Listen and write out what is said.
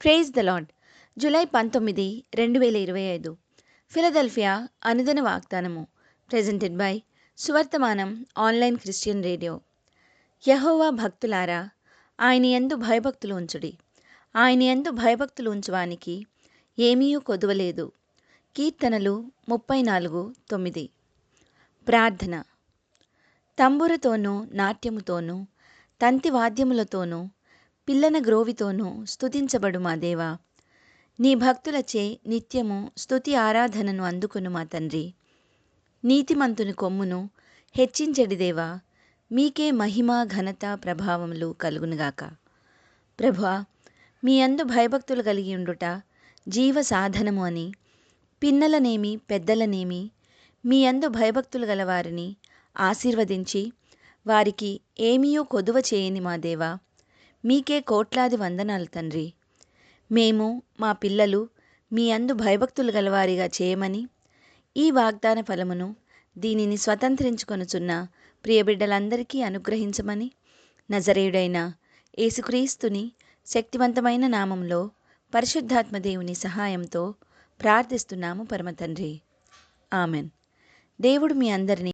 Praise the lord. July 19, 2025. Philadelphia అనుదిన వాగ్దానము. Presented by Suvarthamanam online Christian radio. యెహోవా భక్తులారా, ఆయన యందు భయభక్తులు ఉంచుడి. ఆయన యందు భయభక్తులు ఉంచువానికి ఏమీయూ కొదువలేదు. కీర్తనలు 34:9. ప్రార్థన. తంబురతోనూ నాట్యముతోనూ తంతివాద్యములతోనూ పిల్లన గ్రోవితోనూ స్తుతించబడు మా దేవా. నీ భక్తులచే నిత్యము స్తుతి ఆరాధనను అందుకొను మా తండ్రి. నీతిమంతుని కొమ్మును హెచ్చించడి దేవా. మీకే మహిమ ఘనత ప్రభావములు కలుగునుగాక. ప్రభువా, మీ యందు భయభక్తులు కలిగి ఉండుట జీవ సాధనము అని పిన్నలనేమి పెద్దలనేమి మీ యందు భయభక్తులు గలవారిని ఆశీర్వదించి వారికి ఏమీయూ కొదువ చేయని మా దేవా, మీకే కోట్లాది వందనాలు తండ్రి. మేము మా పిల్లలు మీ యందు భయభక్తులు గలవారిగా చేయమని, ఈ వాగ్దాన ఫలమును దీనిని స్వతంత్రించుకొనుచున్న ప్రియబిడ్డలందరికీ అనుగ్రహించమని నజరేయుడైన యేసుక్రీస్తుని శక్తివంతమైన నామంలో పరిశుద్ధాత్మ దేవుని సహాయంతో ప్రార్థిస్తున్నాము పరమ తండ్రి. ఆమెన్. దేవుడు మీ అందరినీ